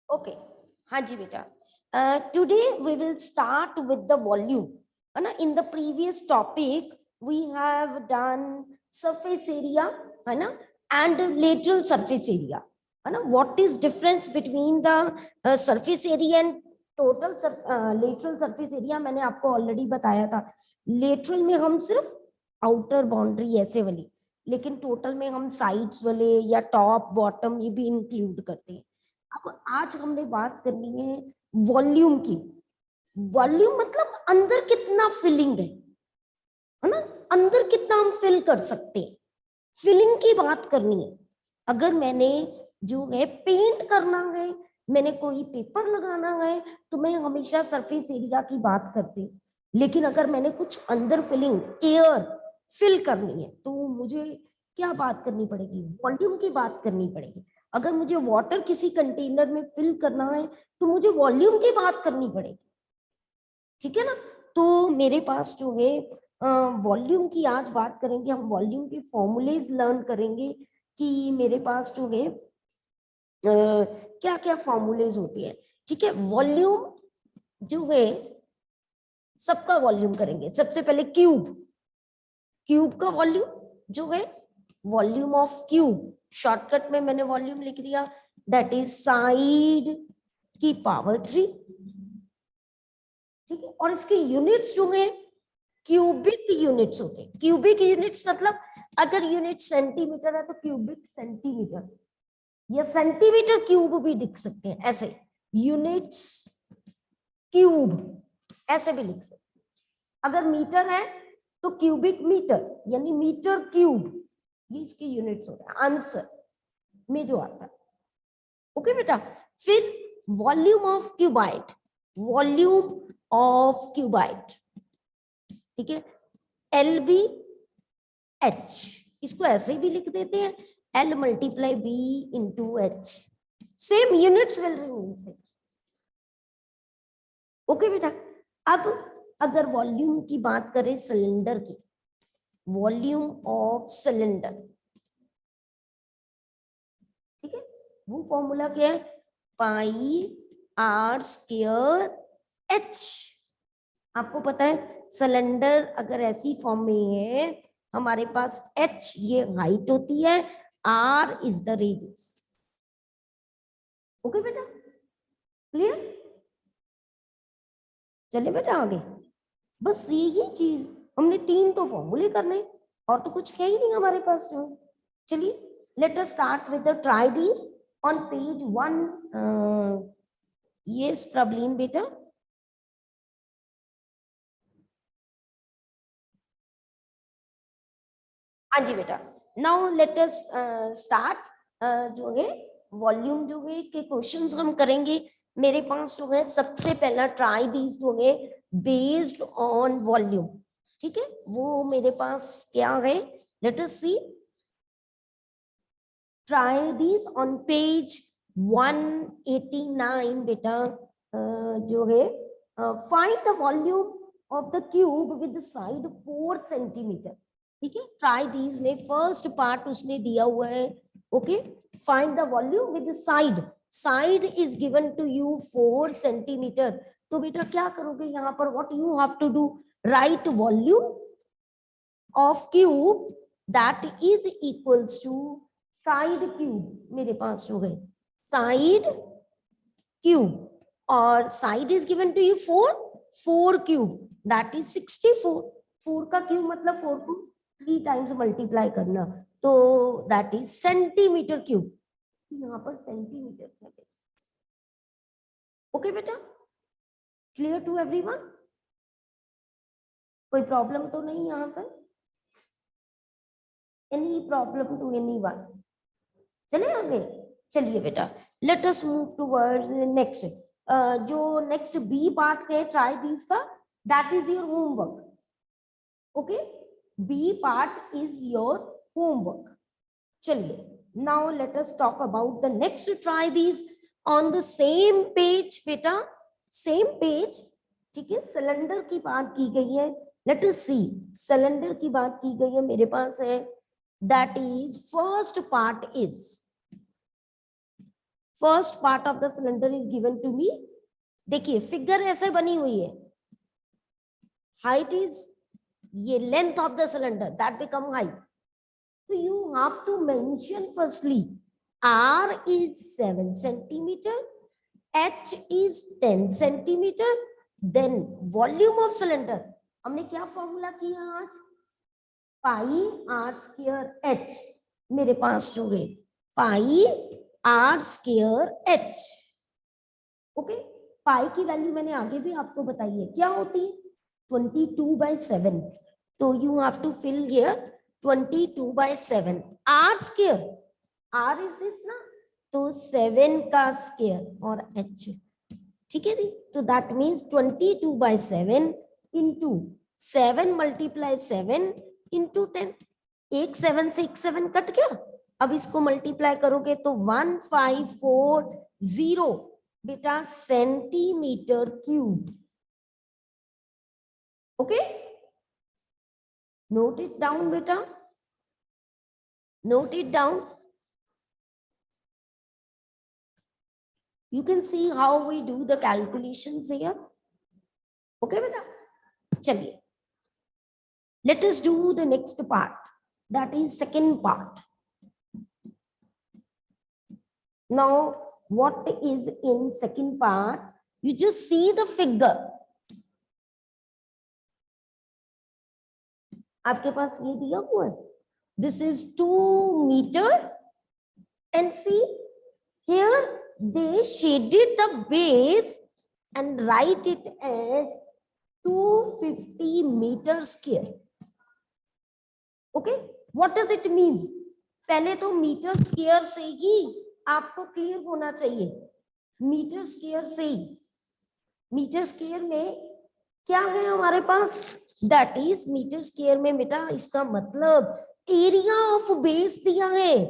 Okay, हाँ जी बेटा। Today we will start with the volume, है ना। In the previous topic we have done surface area, है ना, एंड लेटरल सरफेस एरिया, है ना। What is difference between the surface area and total lateral surface area, मैंने आपको already बताया था। लेटरल में हम सिर्फ आउटर बाउंड्री ऐसे वाली, लेकिन टोटल में हम साइड्स वाले या टॉप बॉटम ये भी इंक्लूड करते हैं। अब आज हमने बात करनी है वॉल्यूम की। वॉल्यूम मतलब अंदर कितना फिलिंग है ना, अंदर कितना हम फिल कर सकते हैं, फिलिंग की बात करनी है। अगर मैंने जो है पेंट करना है, मैंने कोई पेपर लगाना है, तो मैं हमेशा सरफेस एरिया की बात करती हूँ। लेकिन अगर मैंने कुछ अंदर फिलिंग एयर फिल करनी है, तो मुझे क्या बात करनी पड़ेगी, वॉल्यूम की बात करनी पड़ेगी। अगर मुझे वाटर किसी कंटेनर में फिल करना है, तो मुझे वॉल्यूम की बात करनी पड़ेगी, ठीक है ना। तो मेरे पास जो है वॉल्यूम की आज बात करेंगे हम, वॉल्यूम के फॉर्मूलेज लर्न करेंगे कि मेरे पास जो है क्या क्या फॉर्मूलेज होते हैं, ठीक है। वॉल्यूम जो है सबका वॉल्यूम करेंगे। सबसे पहले क्यूब, क्यूब का वॉल्यूम जो है वॉल्यूम ऑफ क्यूब, शॉर्टकट में मैंने वॉल्यूम लिख दिया, दैट इज साइड की पावर 3, ठीक है। और इसके यूनिट्स जो है क्यूबिक यूनिट्स होते हैं। क्यूबिक यूनिट्स मतलब अगर यूनिट सेंटीमीटर है तो क्यूबिक सेंटीमीटर, या सेंटीमीटर क्यूब भी लिख सकते हैं ऐसे, यूनिट्स क्यूब ऐसे भी लिख सकते हैं। अगर मीटर है तो क्यूबिक मीटर यानी मीटर क्यूब, ये इसके यूनिट्स होते हैं आंसर में जो आता है। ओके बेटा। फिर volume of qubit, volume of qubit, ठीक है, एल बी एच, इसको ऐसे भी लिख देते हैं, L multiply B into H, same units will remain same. Okay बेटा। अब अगर वॉल्यूम की बात करें सिलेंडर की, वॉल्यूम ऑफ सिलेंडर, ठीक है, वो फॉर्मूला क्या है, पाई आर स्क्वायर एच। आपको पता है सिलेंडर अगर ऐसी फॉर्म में है, हमारे पास एच ये हाइट होती है, R is the radius. Okay बेटा, क्लियर। चलिए बेटा आगे, बस यही चीज, हमने 3 तो फॉर्मूले करने और तो कुछ है ही नहीं हमारे पास जो। चलिए let us start with the try these on page 1। Yes problem बेटा, हाँ जी बेटा। नाउ लेट अस स्टार्ट, जो है वॉल्यूम जो है के क्वेश्चंस हम करेंगे। मेरे पास जो है सबसे पहला ट्राई दीज जो है बेस्ड ऑन वॉल्यूम, ठीक है, वो मेरे पास क्या है, let us see. Try these on page 189 बेटा, जो है find the volume of the cube with side 4 centimetre, ठीक है। ट्राई दीज में फर्स्ट पार्ट उसने दिया हुआ है, okay. Find the volume with side, side is given to you 4 centimetre. तो बेटा क्या करोगे यहाँ पर, what you have to do, write volume of cube that is equals to side cube, मेरे पास जो है साइड क्यूब, और side is given to you 4, 4 cube that is 64। 4 का क्यूब मतलब 4 को 3 टाइम्स मल्टीप्लाई करना, तो दैट इज सेंटीमीटर क्यूब, यहाँ पर सेंटीमीटर है। ओके बेटा, क्लियर टू एवरीवन, कोई प्रॉब्लम तो नहीं यहाँ पर, एनी प्रॉब्लम टू एनीवन। चले आगे, चलिए बेटा let us move towards next. जो नेक्स्ट बी पार्ट है ट्राई दीज का, that is your homework, okay. B part is your homework. चलिए now let us talk about the next try these on the same page बेटा, same page, ठीक है। Cylinder की बात की गई है, लेट अस सी, सिलेंडर की बात की गई है मेरे पास है, that is first part is, first part of the cylinder is given to me. देखिए फिगर ऐसे बनी हुई है, हाइट इज ये length of the cylinder that become height. So you have to mention firstly R is 7 centimeter, H is 10 centimeter, then volume of cylinder. हमने क्या formula किया आज? पाई आर स्क्वायर एच. मेरे पास जो है पाई आर स्क्वायर एच. ओके, पाई की value मैंने आगे भी आपको बताई है, क्या होती है 22/7. तो you have to fill here 22/7 R square. R is this ना, तो 7 का स्क्वायर और h. ठीक है जी, तो that means 22/7 into 7 multiply 7 into 10. एक 7 से एक 7 कट गया. अब इसको मल्टीप्लाई करोगे तो 1540 बेटा centimetre cube. Okay, note it down beta, note it down. You can see how we do the calculations here. Okay beta, chaliye let us do the next part, that is second part. Now what is in second part? You just see the figure. आपके पास ये दिया हुआ है, this is 2 metre and see here they shaded the base and write it as 250 meter square. Okay, what does it means? पहले तो metre square से ही आपको clear होना चाहिए. मीटर स्क्वायर से ही, मीटर स्क्वायर में क्या है हमारे पास? दैट इज मीटर स्क्वायर में बेटा इसका मतलब एरिया ऑफ बेस दिया है,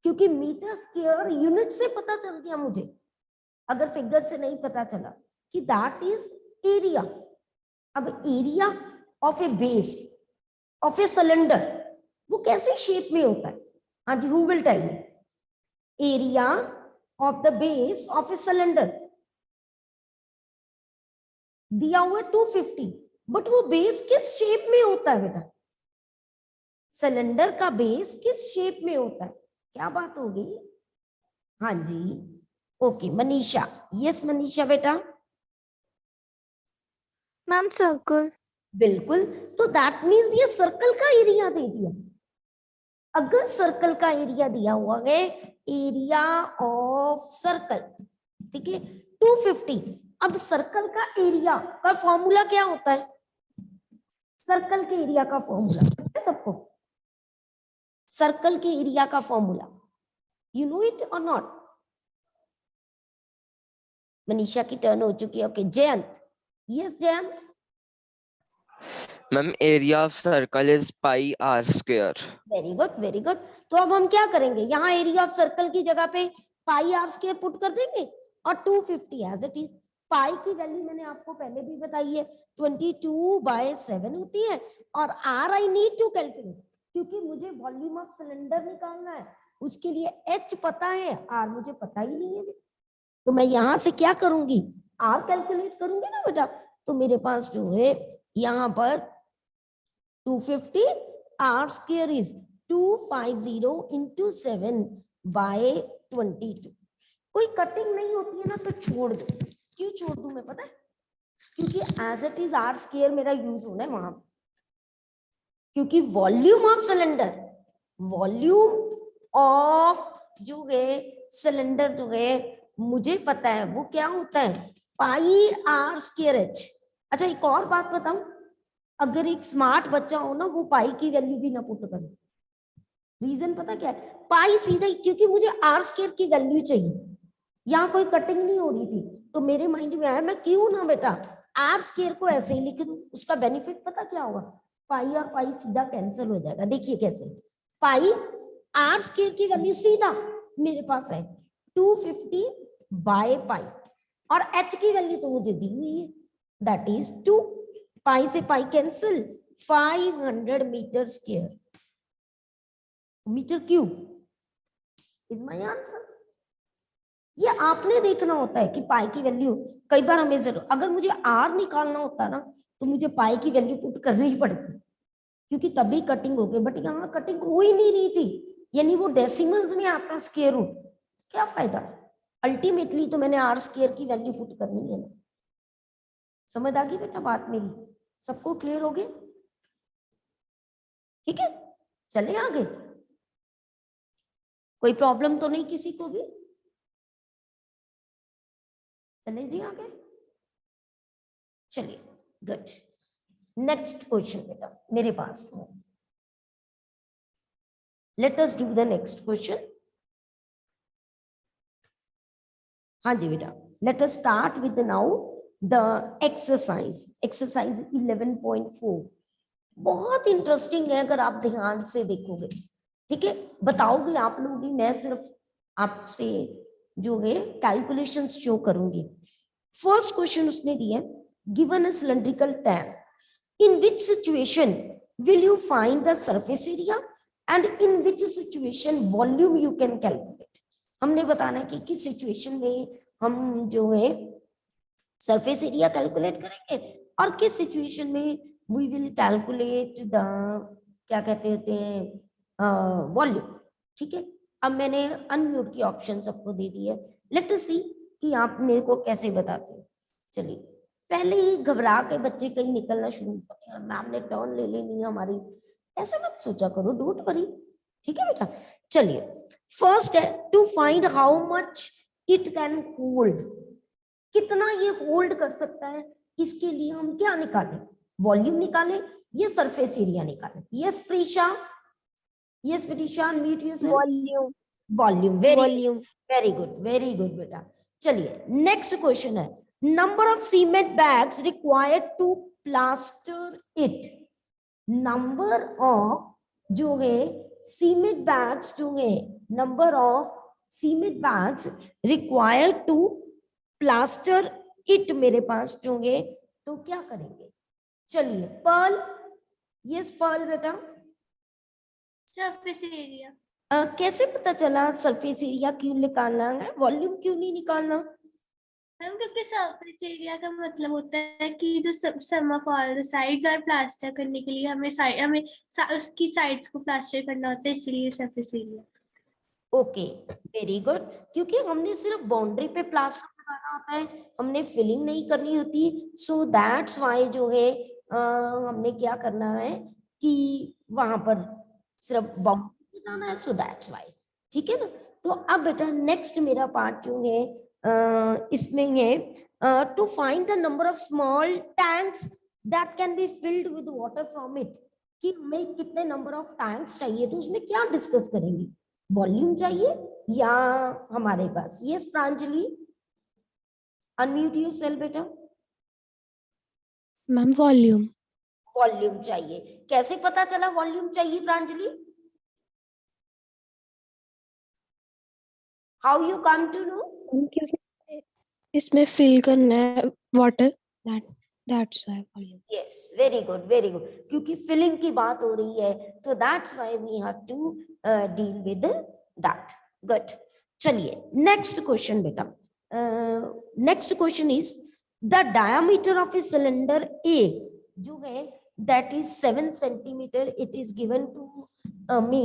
क्योंकि मीटर स्क्वायर यूनिट से पता चल गया मुझे, अगर फिगर से नहीं पता चला कि दैट इज एरिया. अब area of a base of a cylinder वो कैसे शेप में होता है? हाँ जी, who will tell me? Area of the base of a cylinder दिया हुआ 250, बट वो बेस किस शेप में होता है बेटा? सिलेंडर का बेस किस शेप में होता है? क्या बात होगी? हाँ जी, ओके मनीषा. यस मनीषा बेटा. Ma'am circle. बिल्कुल, तो दैट मीन्स ये सर्कल का एरिया दे दिया. अगर सर्कल का एरिया दिया हुआ है, एरिया ऑफ सर्कल, ठीक है 250. अब सर्कल का एरिया का फॉर्मूला क्या होता है? सर्कल के एरिया का फॉर्मूला पता है सबको? सर्कल के एरिया का फॉर्मूला यू नो इट और नॉट? मनीषा की टर्न हो चुकी है. Okay Jayant. Yes Jayant. Ma'am area of circle is pi r square. Very good very good. तो अब हम क्या करेंगे, यहाँ एरिया ऑफ सर्कल की जगह पे पाई आर स्क्वायर पुट कर देंगे और 250 एज इट इज. पाई की वैल्यू मैंने आपको पहले भी बताई है 22/7 होती है, और r I need to calculate क्योंकि मुझे वॉल्यूम ऑफ सिलेंडर निकालना है, उसके लिए एच पता है, आर मुझे पता ही नहीं है. तो मैं यहां से क्या करूंगी, आर कैलकुलेट करूंगी ना बेटा. तो मेरे पास जो है यहाँ पर 250 आर स्क्वायर इज 250 इंटू 7/22. कोई कटिंग नहीं होती है ना तो छोड़ दो. क्यों छोड़ दूं मैं पता है? क्योंकि as it is r square मेरा यूज होना है वहां, क्योंकि volume of cylinder, volume of जो है सिलेंडर जो है मुझे पता है वो क्या होता है, पाई आर स्क्वायर एच. अच्छा एक और बात बताऊं, अगर एक स्मार्ट बच्चा हो ना वो पाई की वैल्यू भी ना पुट करे. रीजन पता क्या है? पाई सीधा, क्योंकि मुझे आर स्क्वायर की वैल्यू चाहिए. यहाँ कोई कटिंग नहीं हो रही थी तो मेरे माइंड में आया मैं क्यों ना बेटा आर स्क्वायर को ऐसे ही लिख दूं. उसका बेनिफिट पता क्या होगा? पाई और पाई सीधा कैंसिल हो जाएगा. देखिए कैसे, पाई आर स्क्वायर की वैल्यू सीधा मेरे पास है 250/पाई, और एच की वैल्यू तो मुझे दी हुई है दैट इज 2. पाई से pi cancel, 500 metre square, metre cube is my answer. ये आपने देखना होता है कि पाई की वैल्यू, कई बार हमें जरूर, अगर मुझे आर निकालना होता ना तो मुझे पाई की वैल्यू पुट करनी ही पड़ती, क्योंकि तभी कटिंग हो गई, बट यहाँ कटिंग हो ही नहीं रही थी, यानी वो डेसिमल्स में आता स्क्वायर रूट, क्या फायदा। अल्टीमेटली तो मैंने आर स्क्वायर की वैल्यू पुट करनी है ना। समझ आ गई बेटा बात मेरी, सबको क्लियर हो गई? ठीक है, चले आगे, कोई प्रॉब्लम तो नहीं किसी को भी? चले जी आगे, चलिए गुड। नेक्स्ट क्वेश्चन बेटा मेरे पास में, late us do the next question. हाँ जी बेटा, let us start with now the exercise 11.4। बहुत इंटरेस्टिंग है अगर आप ध्यान से देखोगे, ठीक है, बताओगे आप लोग भी, मैं सिर्फ आपसे जो है कैलकुलेशंस शो करूंगी। फर्स्ट क्वेश्चन उसने दिया, given a cylindrical tank, in which situation will you find the surface area and in which situation volume you can calculate. हमने बताना है कि किस सिचुएशन में हम जो है सरफेस एरिया कैलकुलेट करेंगे और किस सिचुएशन में वी विल कैलकुलेट द, क्या कहते हैं, वॉल्यूम। ठीक है, अब मैंने अनम्यूट की ऑप्शन सबको दे दी है, लेट अस सी कि आप मेरे को कैसे बताते हो। चलिए, पहले ही घबरा के बच्चे कहीं निकलना शुरू करते हैं, मैम ने टर्न ले लेनी है हमारी, ऐसा मत सोचा करो, डोंट वरी। ठीक है बेटा, चलिए फर्स्ट है to find how much it can hold, कितना ये होल्ड कर सकता है, इसके लिए हम क्या निकालें, वॉल्यूम निकालें या सरफेस एरिया निकालें। Yes Prisha, yes Prisha, meet yourself. Volume. Volume, volume. Very good बेटा। चलिए नेक्स्ट क्वेश्चन है, number of cement bags required to plaster it, number of जो है सीमेंट बैग्स जो है, number of cement bags required to plaster it मेरे पास जो है, तो क्या करेंगे। चलिए पर्ल, यस पर्ल बेटा। Surface area. कैसे पता चला सरफेस एरिया क्यों निकालना है, वॉल्यूम क्यों नहीं निकालना। मैम क्योंकि सरफेस एरिया का मतलब होता है कि जो sum of all the sides are plaster करने के लिए हमें उसकी साइड्स को प्लास्टर करना होता है, इसलिए surface area. Okay very good, क्योंकि हमने सिर्फ बाउंड्री पे प्लास्टर लगाना होता है, हमने फिलिंग नहीं करनी होती, सो दैट्स वाई जो है हमने क्या करना है कि वहां पर सिर्फ बाउंड्री लगाना है, सो दैट्स वाई। ठीक है ना, तो अब बेटा नेक्स्ट मेरा पार्ट जो है इसमें है to find the number of small tanks that can be filled with water from it, कि हमें कितने नंबर ऑफ टैंक्स चाहिए, तो उसमें क्या डिस्कस करेंगे, वॉल्यूम चाहिए या हमारे पास। यस प्रांजलि, अनम्यूट योरसेल्फ बेटा। Ma'am volume. वॉल्यूम चाहिए, कैसे पता चला वॉल्यूम चाहिए Pranjali, how you come to know. क्योंकि इसमें फिल करना है water, that's why volume. Yes very good, क्योंकि फिलिंग की बात हो रही है, तो that's why we have to deal with that. Good, चलिए नेक्स्ट क्वेश्चन बेटा, next question is the diameter of a cylinder a जो है that is 7 centimetre, it is given to me,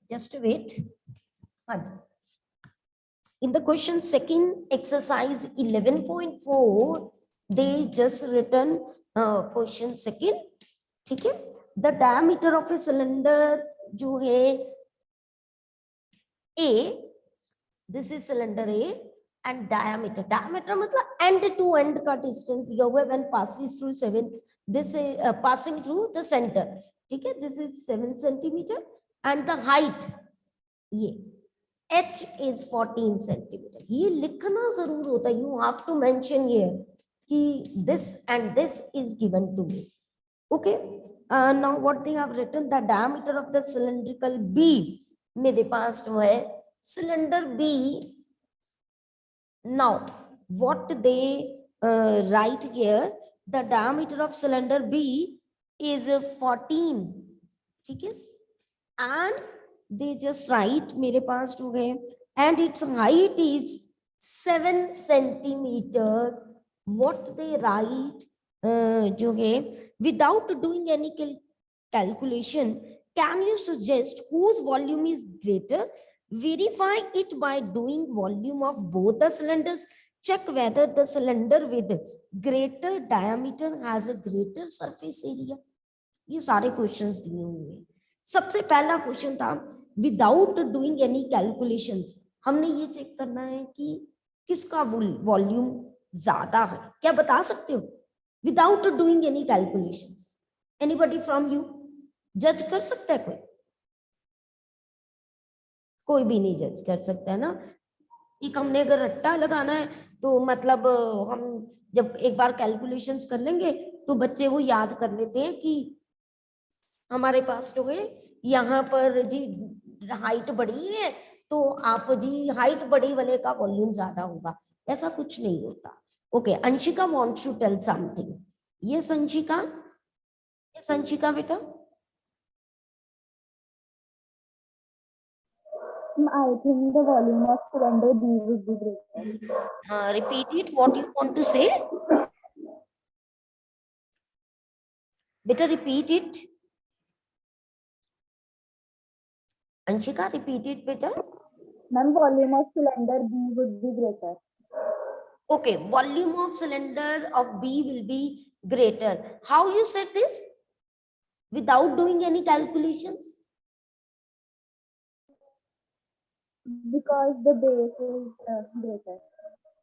just wait. हाँ जी, in the question second exercise 11.4 they just written question second, ठीक है, the diameter of a cylinder जो है A, this is cylinder A and diameter मतलब end to end का distance दिया हुआ है when passes through 7, this is passing through the center, ठीक है, this is 7 centimeter and the height ये H is 14 centimeter, ये लिखना जरूर होता है, you have to mention here कि this and this is given to me, okay. Now what they have written, the diameter of the cylindrical B, मेरे पास जो है cylinder B, now what they write here, the diameter of cylinder B is 14, ठीक है, and they just write मेरे पास जो है and its height is 7 centimeter. What they write जो है without doing any calculation, can you suggest whose volume is greater? Verify it by doing volume of both the cylinders. Check whether the cylinder with greater diameter has a greater surface area. ये सारे questions दिए हुए हैं. सबसे पहला question था without doing any calculations, हमने ये चेक करना है कि किसका वॉल्यूम ज्यादा है. क्या बता सकते हो without doing any calculations? Anybody from you जज कर सकता है? कोई भी नहीं जज कर सकता है ना. एक हमने अगर रट्टा लगाना है तो मतलब हम जब एक बार कैलकुलेशंस कर लेंगे तो बच्चे वो याद कर लेते हैं कि हमारे पास जो है यहाँ पर जी हाइट बड़ी है तो आप जी हाइट बड़ी वाले का वॉल्यूम ज्यादा होगा. ऐसा कुछ नहीं होता. Okay, Anshika wants to tell something. ये संशिका बेटा. I think the volume of cylinder B would be greater. Repeat it. What you want to say? Better repeat it. Anshika, repeat it better. Ma'am, volume of cylinder B would be greater. Okay, volume of cylinder of B will be greater. How you said this? Without doing any calculations? Because the base is greater.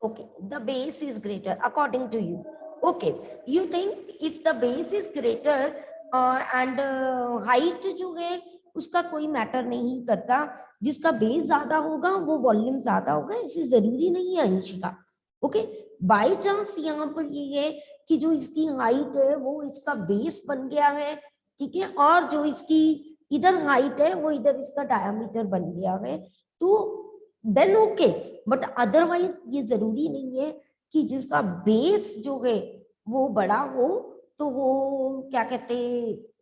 Okay, the base is greater according to you. Okay, you think if the base is greater and height जो है उसका कोई matter नहीं करता, जिसका base ज्यादा होगा वो वॉल्यूम ज्यादा होगा, ऐसे जरूरी नहीं है अंशिका. ओके, बाय चांस यहाँ पर ये है कि जो इसकी हाइट है वो इसका बेस बन गया है, ठीक है, और जो इसकी इधर हाइट है वो इधर इसका डायमीटर बन गया है, तो देन ओके. बट अदरवाइज ये जरूरी नहीं है कि जिसका बेस जो है वो बड़ा हो तो वो क्या कहते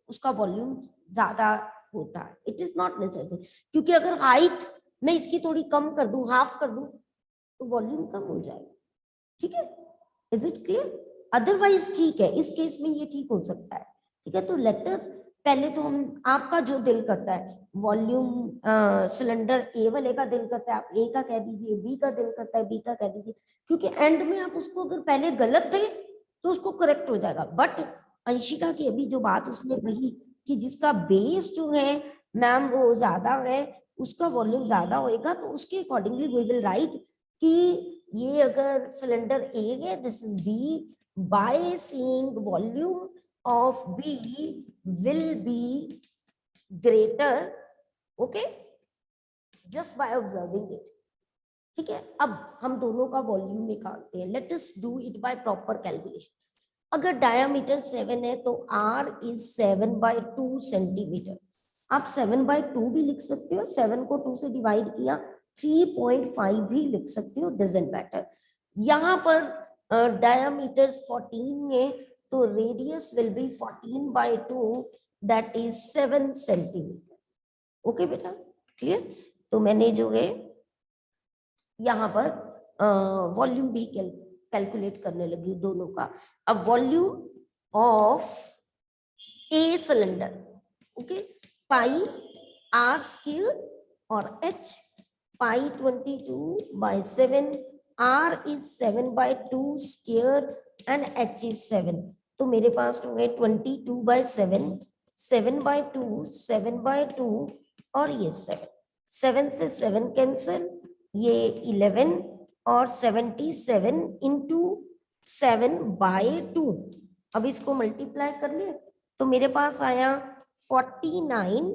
उसका वॉल्यूम ज्यादा होता है. इट इज नॉट नेसेसरी, क्योंकि अगर हाइट मैं इसकी थोड़ी कम कर दूं, हाफ कर दूं, तो वॉल्यूम कम हो जाएगा. ठीक है, इज इट क्लियर? अदरवाइज ठीक है, इस केस में ये ठीक हो सकता है. ठीक है, तो लेट अस पहले तो हम आपका जो दिल करता है वॉल्यूम सिलेंडर ए वाले का दिल करता है आप ए का कह दीजिए, बी का दिल करता है बी का कह दीजिए, क्योंकि एंड में आप उसको अगर पहले गलत थे तो उसको करेक्ट हो जाएगा. बट अंशिका की अभी जो बात उसने कही कि जिसका बेस जो है मैम वो ज्यादा है उसका वॉल्यूम ज्यादा होएगा, तो उसके अकॉर्डिंगली वी विल राइट कि ये अगर सिलेंडर ए है this is B, by seeing volume of B will be greater, okay, just by observing it. ठीक है, अब हम दोनों का वॉल्यूम निकालते हैं. Late us do it by proper calculation. अगर डायमीटर 7 है तो R इज 7/2 सेंटीमीटर. आप 7/2 भी लिख सकते हो, 7 को 2 से डिवाइड किया 3.5 भी लिख सकते हो, डजंट मैटर. यहाँ पर डायमीटर 14 है तो radius will be 14/2, that is 7 centimetre. Okay बेटा, क्लियर? तो मैंने जो है यहाँ पर वॉल्यूम भी कैलकुलेट करने लगी दोनों का. अब volume of a cylinder, okay, pi r square और h pi 22/7, R is 7/2 square and H is 7. तो मेरे पास हो गए 22/7, 7/2, 7/2 और ये 7. 7 से 7 कैंसिल, ये 11 और 77 इंटू 7/2. अब इसको मल्टीप्लाई कर ले तो मेरे पास आया 49,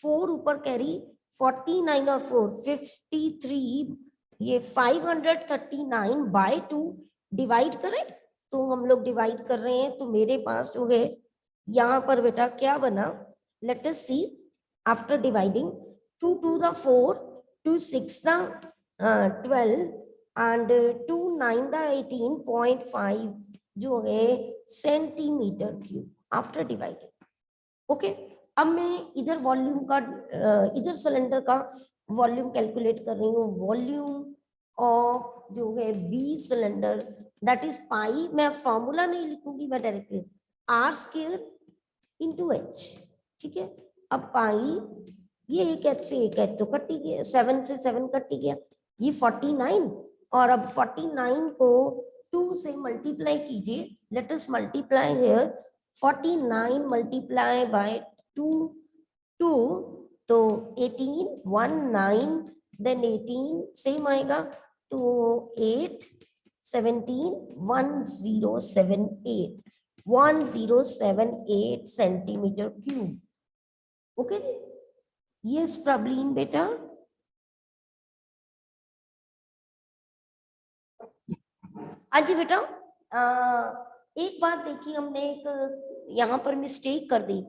4 ऊपर कैरी, 49 और 4 53, ये 539/2 डिवाइड करें तो हम लोग डिवाइड कर रहे हैं तो मेरे पास जो है यहाँ पर बेटा क्या बना, let us see after dividing. 2 to the 4, 2 6 the 12 and 2 9 the 18.5 जो है centimetre cube after dividing. Okay, अब मैं इधर वॉल्यूम का इधर सिलेंडर का वॉल्यूम कैलकुलेट कर रही हूँ, वॉल्यूम ऑफ जो है B cylinder that is pi, मैं फॉर्मूला नहीं लिखूंगी, मैं directly r square into h, ठीक है। अब पाई ये एक एच से एक एच तो कट ही गया, 7 से 7 कट ही गया, ये 49, और अब 49 को 2 से मल्टीप्लाई कीजिए, let us multiply here 49 multiply by 2 तो 18 1 9 देन 18 सेम आएगा, तो 8 17 1078 centimetre cube. Okay, yes problem बेटा। आज बेटा एक बात देखिए, हमने एक यहाँ पर मिस्टेक कर दी,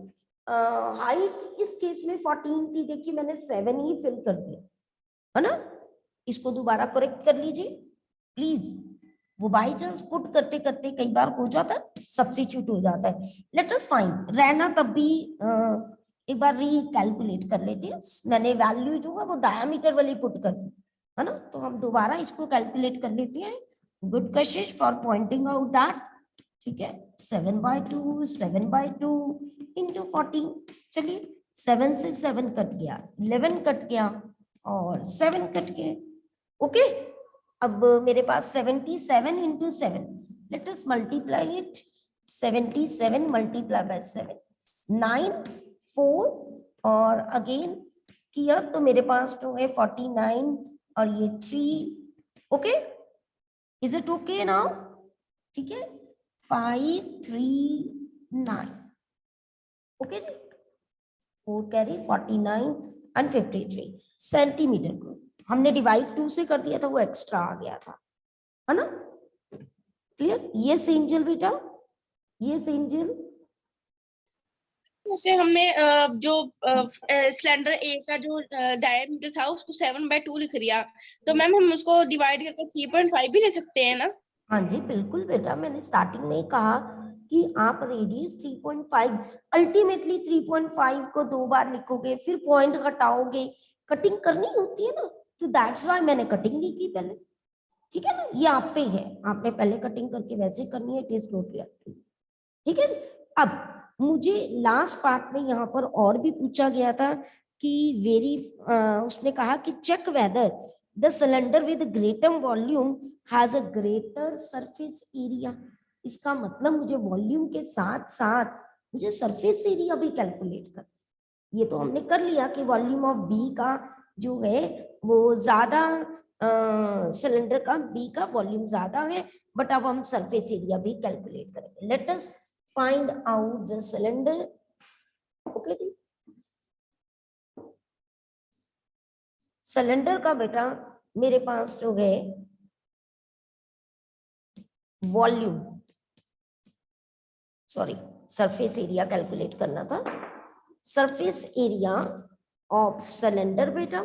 हाइट इस केस में 14 थी, देखिए मैंने 7 ही फिल कर दिया है ना, इसको दोबारा करेक्ट कर लीजिए प्लीज, वो बाई चांस पुट करते करते कई बार हो जाता है, सब्स्टिट्यूट हो जाता है। लेट अस फाइंड, रहना तब भी एक बार रिकैलकुलेट कर लेते हैं, मैंने वैल्यू जो है वो डायमीटर वाली पुट कर दी है ना, तो हम दोबारा इसको कैलकुलेट कर लेते हैं। Good Kashish for pointing out that, ठीक है। 7/2 7/2 इंटू 14, चलिए 7 से 7 कट गया, 11 कट गया और 7 कट गए। ओके, अब मेरे पास 77 into 7, let us multiply it, 77 multiply by 7 9 4 और अगेन किया तो मेरे पास तो है 49 और ये 3। Okay, is it okay now? ठीक है, 5 3 9। ओके जी, 4 कैरी 49 एंड 53 सेंटीमीटर को हमने डिवाइड 2 से कर दिया था, वो एक्स्ट्रा आ गया था, है ना। क्लियर? ये एंजल बेटा, ये एंजल जैसे हमने जो सिलेंडर ए का जो डायमीटर था उसको 7/2 लिख दिया, तो मैम हम उसको डिवाइड करके 3.5 भी ले सकते हैं ना? हाँ जी बिल्कुल बेटा, मैंने स्टार्टिंग में ही कहा कि आप रेडियस 3.5, अल्टीमेटली 3.5 को 2 बार लिखोगे, फिर पॉइंट हटाओगे, कटिंग करनी होती है ना, तो दैट्स व्हाई मैंने कटिंग नहीं की पहले, ठीक है ना। ये आप पे है, आपने पहले कटिंग करके वैसे करनी है, it is totally up to you, ठीक है। अब मुझे लास्ट पार्ट में यहाँ पर और भी पूछा गया था कि उसने कहा कि check whether the cylinder with greater volume has a greater surface area. इसका मतलब मुझे वॉल्यूम के साथ साथ मुझे सरफेस एरिया भी कैलकुलेट कर, ये तो हमने कर लिया कि वॉल्यूम ऑफ बी का जो है वो ज्यादा, सिलेंडर का बी का वॉल्यूम ज्यादा है, बट अब हम सरफेस एरिया भी कैलकुलेट करेंगे। Let us find out the cylinder. Okay जी, सिलेंडर का बेटा मेरे पास जो है volume, sorry surface area calculate करना था। सरफेस एरिया ऑफ सिलेंडर बेटा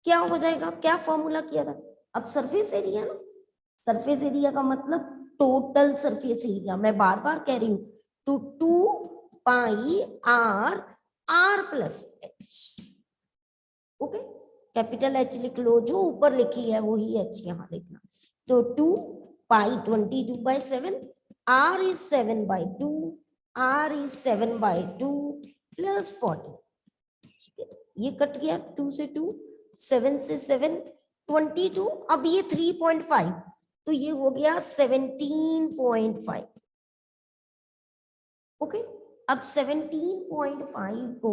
क्या हो जाएगा, क्या फॉर्मूला किया था, अब सरफेस एरिया ना, सरफेस एरिया का मतलब टोटल सरफेस एरिया, मैं बार बार कह रही हूं, तो 2 pi r r plus h. Okay, capital H लिख लो, जो ऊपर लिखी है वही एच यहाँ लिखना, तो 2 pi 22/7, r is 7/2, r is 7/2 plus 40, ठीक है। ये कट गया 2 से 2, 7 से 7 22, अब ये 3.5 तो ये हो गया 17.5। ओके, अब 17.5 को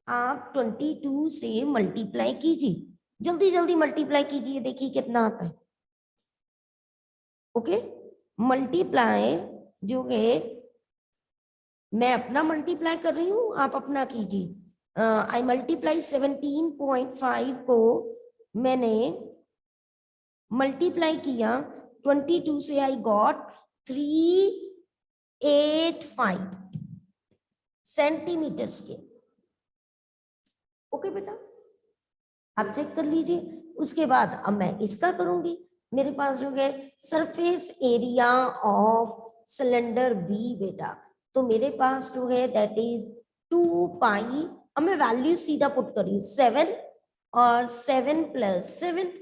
आप 22 से मल्टीप्लाई कीजिए, जल्दी जल्दी मल्टीप्लाई कीजिए, देखिए कितना आता है। ओके, मल्टीप्लाई जो है मैं अपना मल्टीप्लाई कर रही हूं, आप अपना कीजिए। आई मल्टीप्लाई 17.5 को मैंने मल्टीप्लाई किया 22 से, I got 385 centimetre square. Okay बेटा, आप चेक कर लीजिए। उसके बाद अब मैं इसका करूंगी, मेरे पास जो है surface area of cylinder B बेटा, तो मेरे पास जो है दैट इज 2 पाई, अब मैं वैल्यू सीधा पुट कर रही हूँ, 7 और 7 + 7,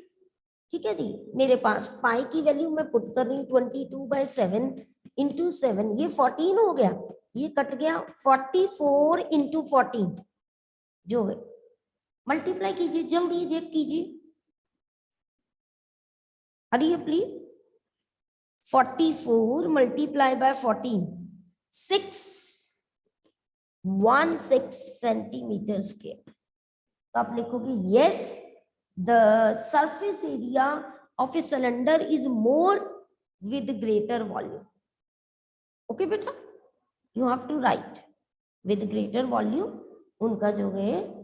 ठीक है जी। मेरे पास पाई की वैल्यू मैं पुट कर रही हूँ 22/7 × 7, ये 14 हो गया, ये कट गया 44 × 14 जो है, मल्टीप्लाई कीजिए, जल्दी ये कीजिए, हरिए प्लीज। 44 × 14, 616 centimetre square. तो आप लिखोगे yes the surface area of a cylinder is more with greater volume. Okay बेटा, you have to write with greater volume, उनका जो है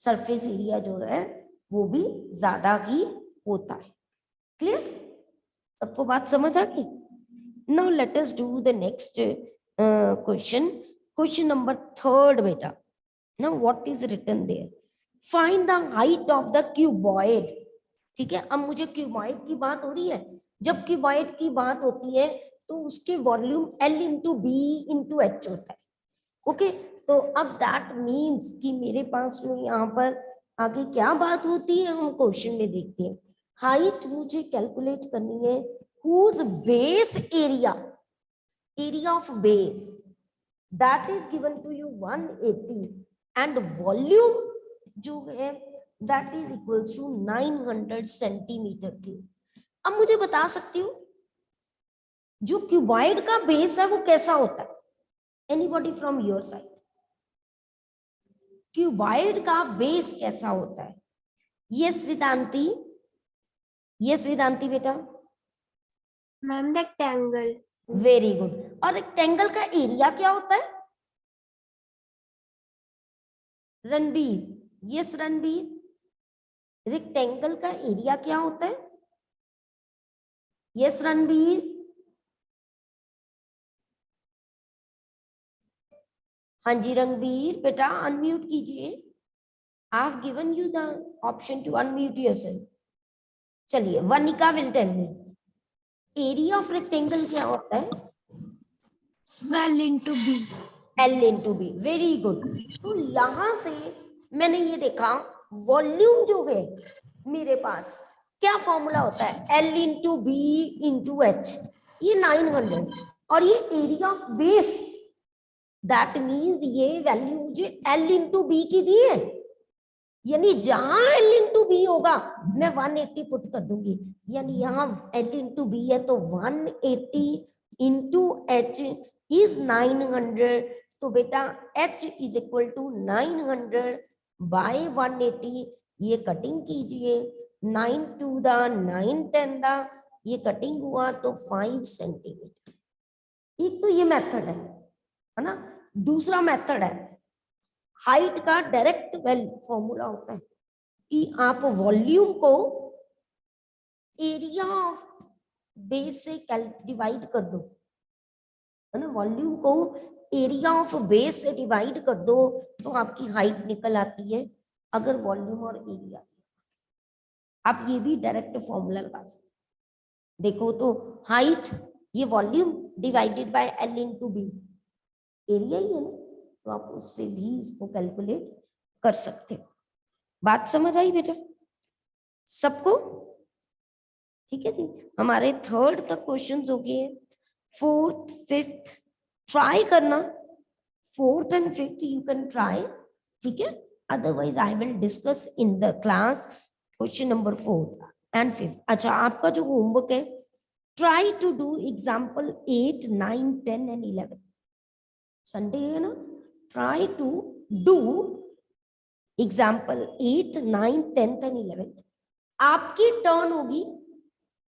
सरफेस एरिया जो है वो भी ज्यादा ही होता है। क्लियर, सबको बात समझ आ गई? Now let us do the next question, question number 3 बेटा। Now what is written there, find the height of the cuboid. ठीक है, अब मुझे क्यूबॉइड की बात हो रही है। जब क्यूबॉइड की बात होती है तो उसके वॉल्यूम L × B × H होता है। ओके, तो अब दैट मीन्स कि मेरे पास जो यहाँ पर आगे क्या बात होती है हम क्वेश्चन में देखते हैं। हाइट मुझे कैलकुलेट करनी है, whose base area of base that is given to you 180 and volume जो है that is equals to 900 centimetre cube. अब मुझे बता सकती हूँ जो क्यूबॉइड का बेस है वो कैसा होता है? Anybody from your side, cuboid का बेस कैसा होता है? यस वेदांती, यस वेदांती बेटा। Ma'am rectangle. Very good. और रेक्टेंगल का एरिया क्या होता है? रणबीर, यस रणबीर, रेक्टेंगल का एरिया क्या होता है? यस रणबीर। हाँ जी रणबीर बेटा, अनम्यूट कीजिए, I have given you the option to unmute yourself. चलिए Vanika will tell me, area of rectangle क्या होता है? L × B। L × B, very good. तो यहां से मैंने ये देखा वॉल्यूम जो है मेरे पास क्या फॉर्मूला होता है? L × B × H, ये 900, और ये area of base that means ये वैल्यू मुझे L × B की दी है, यानी जहां L × B होगा मैं 180 पुट कर दूंगी, यानी यहाँ L × B है तो 180 × H इज 900। तो बेटा H is equal to 900 by 180, ये कटिंग कीजिए, 9 × 2 = 9 × 10 = ये कटिंग हुआ तो 5 सेंटीमीटर। एक तो ये मेथड है ना। दूसरा मेथड है, हाइट का डायरेक्ट फॉर्मूला होता है कि आप वॉल्यूम को एरिया ऑफ बेस से डिवाइड कर दो, है ना। वॉल्यूम को एरिया ऑफ बेस से डिवाइड कर दो तो आपकी हाइट निकल आती है। अगर वॉल्यूम और एरिया, आप ये भी डायरेक्ट फॉर्मूला लगा सकते। देखो तो हाइट ये volume divided by L × B, area ही है ना, तो आप उससे भी इसको कैलकुलेट कर सकते हो। बात समझ आई बेटा सबको? ठीक है जी, हमारे 3rd तक क्वेश्चंस हो गए। 4th 5th ट्राई करना, 4th and 5th you can try, ठीक है। Otherwise I will discuss in the class question number 4th and 5th। अच्छा, आपका जो होमवर्क है, try to do example 8, 9, 10 and 11। Sunday है ना, try to do example 8, 9, 10 and 11। आपकी टर्न होगी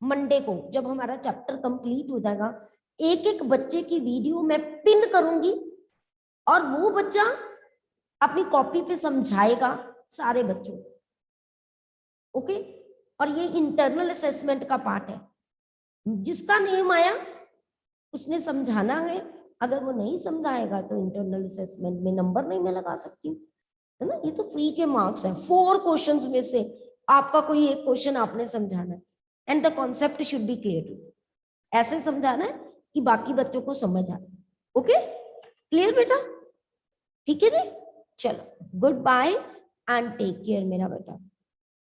मंडे को, जब हमारा चैप्टर कंप्लीट हो जाएगा, एक एक बच्चे की वीडियो मैं पिन करूंगी और वो बच्चा अपनी कॉपी पे समझाएगा सारे बच्चों को। ओके, और ये इंटरनल असेसमेंट का पार्ट है। जिसका नेम आया उसने समझाना है, अगर वो नहीं समझाएगा तो इंटरनल असेसमेंट में नंबर नहीं मैं लगा सकती, है ना। ये तो फ्री के मार्क्स है। 4 क्वेश्चंस में से आपका कोई एक क्वेश्चन आपने समझाना है, and the concept should be clear too, ऐसे समझाना है कि बाकी बच्चों को समझ आए। ओके, क्लियर बेटा? ठीक है जी, चलो good bye and take care मेरा बेटा।